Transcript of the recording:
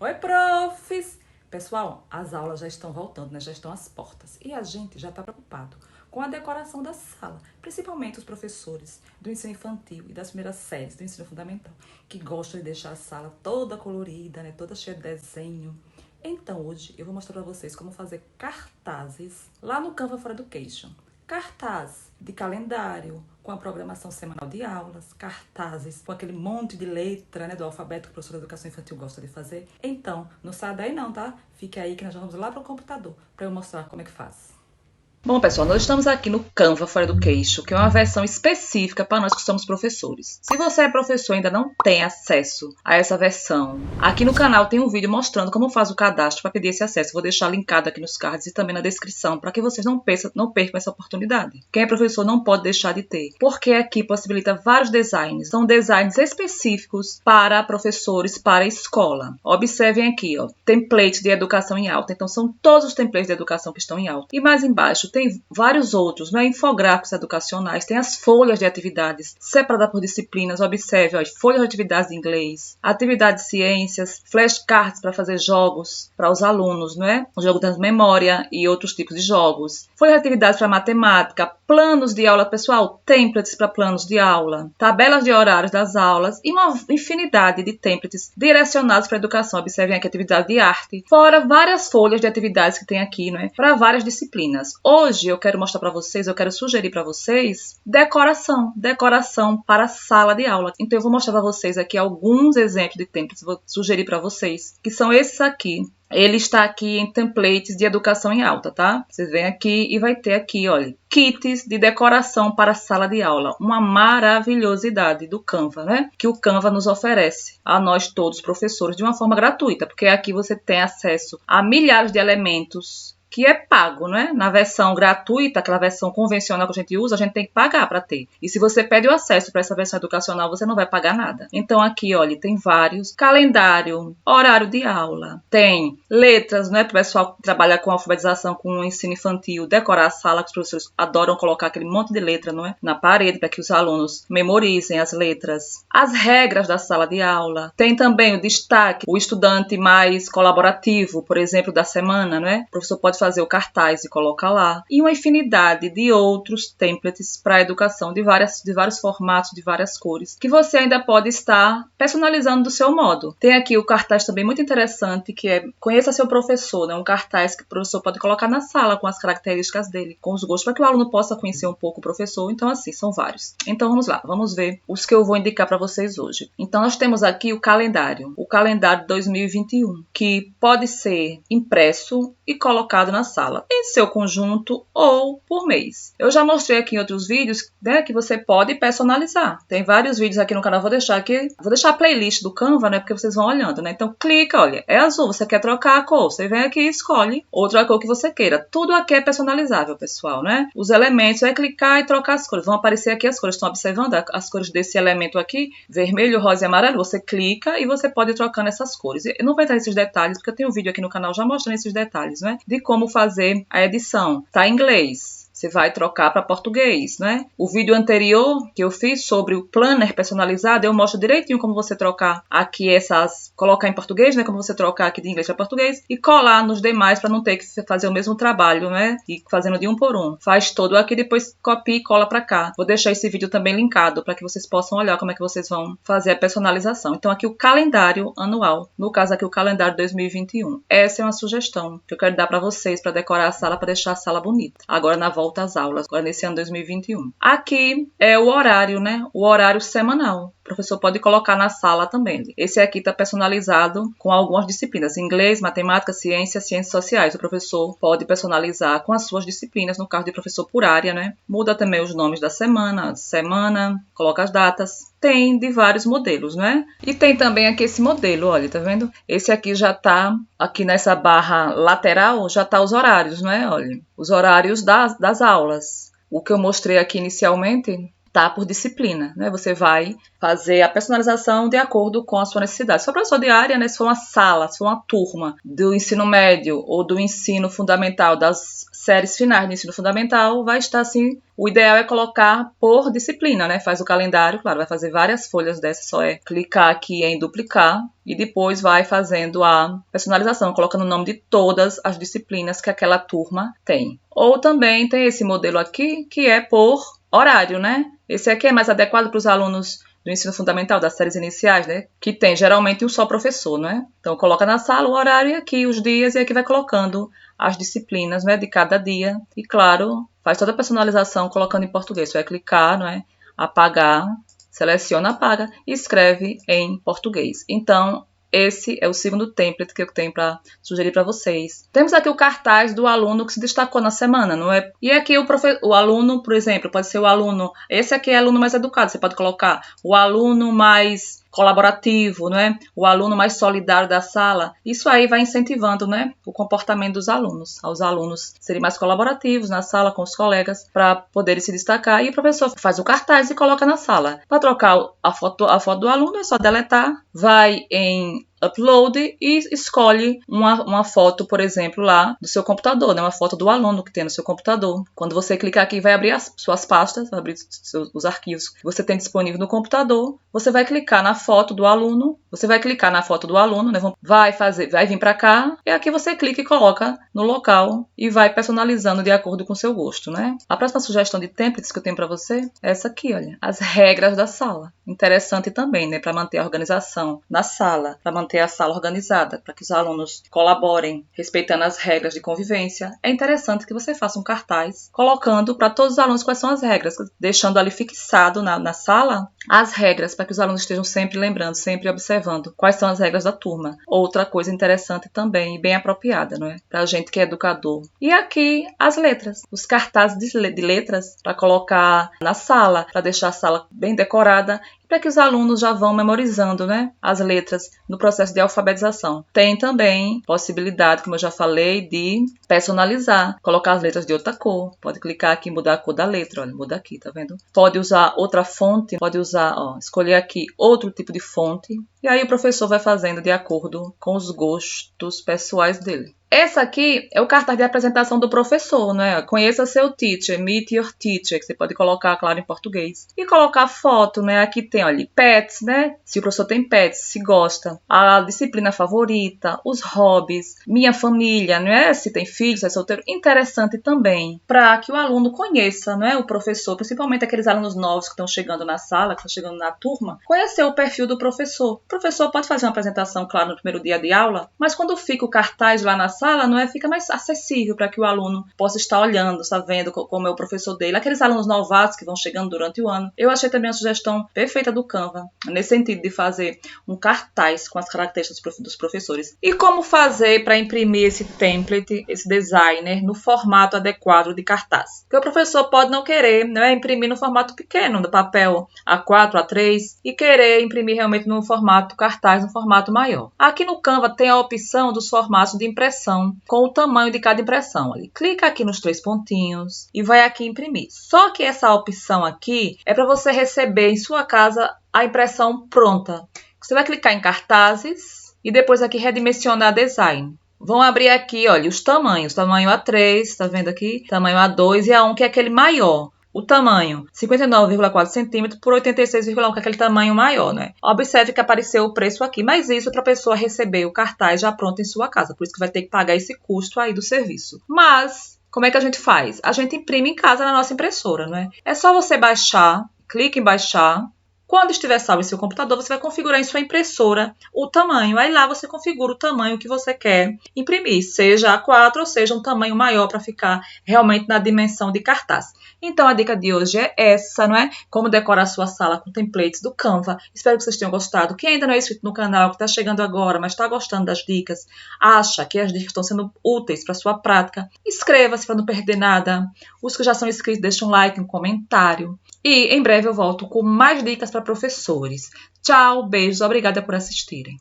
Oi, profs! Pessoal, as aulas já estão voltando, né? Já estão às portas. E a gente já está preocupado com a decoração da sala, principalmente os professores do ensino infantil e das primeiras séries do ensino fundamental, que gostam de deixar a sala toda colorida, né? Toda cheia de desenho. Então, hoje eu vou mostrar para vocês como fazer cartazes lá no Canva for Education. Cartaz de calendário, com a programação semanal de aulas, cartazes com aquele monte de letra, né, do alfabeto que o professor de educação infantil gosta de fazer. Então, não sai daí não, tá? Fique aí que nós vamos lá para o computador para eu mostrar como é que faz. Bom, pessoal, nós estamos aqui no Canva for Education, que é uma versão específica para nós que somos professores. Se você é professor e ainda não tem acesso a essa versão, aqui no canal tem um vídeo mostrando como faz o cadastro para pedir esse acesso. Vou deixar linkado aqui nos cards e também na descrição, para que vocês não percam essa oportunidade. Quem é professor não pode deixar de ter, porque aqui possibilita vários designs. São designs específicos para professores, para a escola. Observem aqui, ó, templates de educação em alta. Então, são todos os templates de educação que estão em alta. E mais embaixo, tem vários outros, né? Infográficos educacionais, tem as folhas de atividades separadas por disciplinas. Observe, ó, folhas de atividades de inglês, atividades de ciências, flashcards para fazer jogos para os alunos, né? O jogo da memória e outros tipos de jogos. Folhas de atividades para matemática, planos de aula, pessoal, templates para planos de aula, tabelas de horários das aulas e uma infinidade de templates direcionados para a educação. Observem aqui atividade de arte, fora várias folhas de atividades que tem aqui, né? Para várias disciplinas. Hoje eu quero mostrar para vocês, eu quero sugerir para vocês decoração para a sala de aula. Então eu vou mostrar para vocês aqui alguns exemplos de templates, vou sugerir para vocês, que são esses aqui. Ele está aqui em templates de educação em alta, tá? Vocês vêm aqui e vai ter aqui, olha, kits de decoração para a sala de aula. Uma maravilhosidade do Canva, né? Que o Canva nos oferece a nós todos, professores, de uma forma gratuita, porque aqui você tem acesso a milhares de elementos que é pago, né? Na versão gratuita, aquela versão convencional que a gente usa, a gente tem que pagar para ter. E se você pede o acesso para essa versão educacional, você não vai pagar nada. Então aqui, olha, tem vários. Calendário, horário de aula, tem letras, né? Para o pessoal que trabalha com alfabetização, com o ensino infantil, decorar a sala, que os professores adoram colocar aquele monte de letra, não é? Na parede, para que os alunos memorizem as letras. As regras da sala de aula. Tem também o destaque, o estudante mais colaborativo, por exemplo, da semana, né? O professor pode fazer o cartaz e colocar lá. E uma infinidade de outros templates para a educação, de vários formatos, de várias cores, que você ainda pode estar personalizando do seu modo. Tem aqui o cartaz também muito interessante, que é Conheça Seu Professor, né? Um cartaz que o professor pode colocar na sala com as características dele, com os gostos, para que o aluno possa conhecer um pouco o professor. Então, assim, são vários. Então, vamos lá, vamos ver os que eu vou indicar para vocês hoje. Então, nós temos aqui o calendário 2021, que pode ser impresso e colocado na sala, em seu conjunto ou por mês. Eu já mostrei aqui em outros vídeos, né, que você pode personalizar. Tem vários vídeos aqui no canal, vou deixar a playlist do Canva, né, porque vocês vão olhando, né? Então clica, olha, é azul, você quer trocar a cor, você vem aqui e escolhe outra cor que você queira. Tudo aqui é personalizável, pessoal, né? Os elementos é clicar e trocar as cores. Vão aparecer aqui as cores, estão observando as cores desse elemento aqui, vermelho, rosa e amarelo. Você clica e você pode ir trocando essas cores. Eu não vou entrar nesses detalhes, porque eu tenho um vídeo aqui no canal já mostrando esses detalhes, né? De como fazer a edição. Tá em inglês. Você vai trocar para português, né? O vídeo anterior que eu fiz sobre o planner personalizado, eu mostro direitinho como você trocar aqui colocar em português, né? Como você trocar aqui de inglês para português e colar nos demais para não ter que fazer o mesmo trabalho, né? E fazendo de um por um. Faz todo aqui, depois copia e cola para cá. Vou deixar esse vídeo também linkado para que vocês possam olhar como é que vocês vão fazer a personalização. Então aqui o calendário anual, no caso aqui o calendário 2021. Essa é uma sugestão que eu quero dar para vocês para decorar a sala, para deixar a sala bonita. Agora na volta às aulas, agora nesse ano 2021. Aqui é o horário, né? O horário semanal. O professor pode colocar na sala também. Esse aqui está personalizado com algumas disciplinas. Inglês, matemática, ciências sociais. O professor pode personalizar com as suas disciplinas, no caso de professor por área, né? Muda também os nomes da semana, coloca as datas. Tem de vários modelos, né? E tem também aqui esse modelo, olha, tá vendo? Esse aqui já tá, aqui nessa barra lateral, já tá os horários, né? Olha, os horários das aulas. O que eu mostrei aqui inicialmente tá por disciplina, né? Você vai fazer a personalização de acordo com a sua necessidade. Se for professor de área, né? Se for uma sala, se for uma turma do ensino médio ou do ensino fundamental, das séries finais do ensino fundamental, vai estar assim. O ideal é colocar por disciplina, né? Faz o calendário, claro, vai fazer várias folhas dessas, só é clicar aqui em duplicar e depois vai fazendo a personalização, colocando o nome de todas as disciplinas que aquela turma tem. Ou também tem esse modelo aqui, que é por horário, né? Esse aqui é mais adequado para os alunos do ensino fundamental, das séries iniciais, né? Que tem geralmente um só professor, né? Então, coloca na sala o horário e aqui os dias, e aqui vai colocando as disciplinas, né, de cada dia. E, claro, faz toda a personalização colocando em português. Você vai clicar, não é? Apagar, seleciona, apaga e escreve em português. Então, esse é o segundo template que eu tenho para sugerir para vocês. Temos aqui o cartaz do aluno que se destacou na semana, não é? E aqui o aluno, por exemplo, pode ser o aluno... Esse aqui é o aluno mais educado, você pode colocar o aluno mais colaborativo, não é? O aluno mais solidário da sala. Isso aí vai incentivando, né, o comportamento dos alunos, aos alunos serem mais colaborativos na sala com os colegas para poderem se destacar. E o professor faz o cartaz e coloca na sala. Para trocar a foto do aluno é só deletar, vai em upload e escolhe uma foto, por exemplo, lá do seu computador, né? Uma foto do aluno que tem no seu computador. Quando você clicar aqui, vai abrir as suas pastas, vai abrir os arquivos que você tem disponível no computador. Você vai clicar na foto do aluno, né? Vai vir para cá, e aqui você clica e coloca no local e vai personalizando de acordo com o seu gosto, né? A próxima sugestão de templates que eu tenho para você é essa aqui, olha, as regras da sala. Interessante também, né? Para manter a organização na sala, para manter a sala organizada, para que os alunos colaborem respeitando as regras de convivência. É interessante que você faça um cartaz colocando para todos os alunos quais são as regras, deixando ali fixado na sala as regras, para que os alunos estejam sempre lembrando, sempre observando quais são as regras da turma. Outra coisa interessante também, e bem apropriada, não é? Para a gente que é educador. E aqui as letras, os cartazes de letras para colocar na sala, para deixar a sala bem decorada, para que os alunos já vão memorizando, né, as letras no processo de alfabetização. Tem também possibilidade, como eu já falei, de personalizar, colocar as letras de outra cor. Pode clicar aqui e mudar a cor da letra, olha, muda aqui, tá vendo? Pode usar outra fonte, pode usar, escolher aqui outro tipo de fonte. E aí o professor vai fazendo de acordo com os gostos pessoais dele. Essa aqui é o cartaz de apresentação do professor, né? Conheça seu teacher, meet your teacher, que você pode colocar, claro, em português. E colocar foto, né? Aqui tem, olha, pets, né? Se o professor tem pets, se gosta. A disciplina favorita, os hobbies, minha família, né? Se tem filhos, se é solteiro. Interessante também, para que o aluno conheça, né? O professor, principalmente aqueles alunos novos que estão chegando na sala, que estão chegando na turma, conhecer o perfil do professor. O professor pode fazer uma apresentação, claro, no primeiro dia de aula, mas quando fica o cartaz lá na sala, não é? Fica mais acessível para que o aluno possa estar olhando, está vendo como é o professor dele. Aqueles alunos novatos que vão chegando durante o ano. Eu achei também a sugestão perfeita do Canva, nesse sentido de fazer um cartaz com as características dos professores. E como fazer para imprimir esse template, esse designer, no formato adequado de cartaz? Porque o professor pode não querer, né, imprimir no formato pequeno, do papel A4, A3, e querer imprimir realmente no formato cartaz, no formato maior. Aqui no Canva tem a opção dos formatos de impressão, com o tamanho de cada impressão. Ali. Clica aqui nos 3 pontinhos e vai aqui imprimir. Só que essa opção aqui é para você receber em sua casa a impressão pronta. Você vai clicar em cartazes e depois aqui redimensionar design. Vão abrir aqui, olha, os tamanhos. Tamanho A3, tá vendo aqui? Tamanho A2 e A1, que é aquele maior. O tamanho, 59,4 cm por 86,1, que é aquele tamanho maior, né? Observe que apareceu o preço aqui, mas isso é para a pessoa receber o cartaz já pronto em sua casa, por isso que vai ter que pagar esse custo aí do serviço. Mas, como é que a gente faz? A gente imprime em casa na nossa impressora, né? É só você baixar, clique em baixar. Quando estiver salvo em seu computador, você vai configurar em sua impressora o tamanho. Aí lá você configura o tamanho que você quer imprimir, seja A4 ou seja um tamanho maior para ficar realmente na dimensão de cartaz. Então a dica de hoje é essa, não é? Como decorar sua sala com templates do Canva. Espero que vocês tenham gostado. Quem ainda não é inscrito no canal, que está chegando agora, mas está gostando das dicas, acha que as dicas estão sendo úteis para a sua prática, inscreva-se para não perder nada. Os que já são inscritos, deixem um like, um comentário. E em breve eu volto com mais dicas para professores. Tchau, beijos, obrigada por assistirem.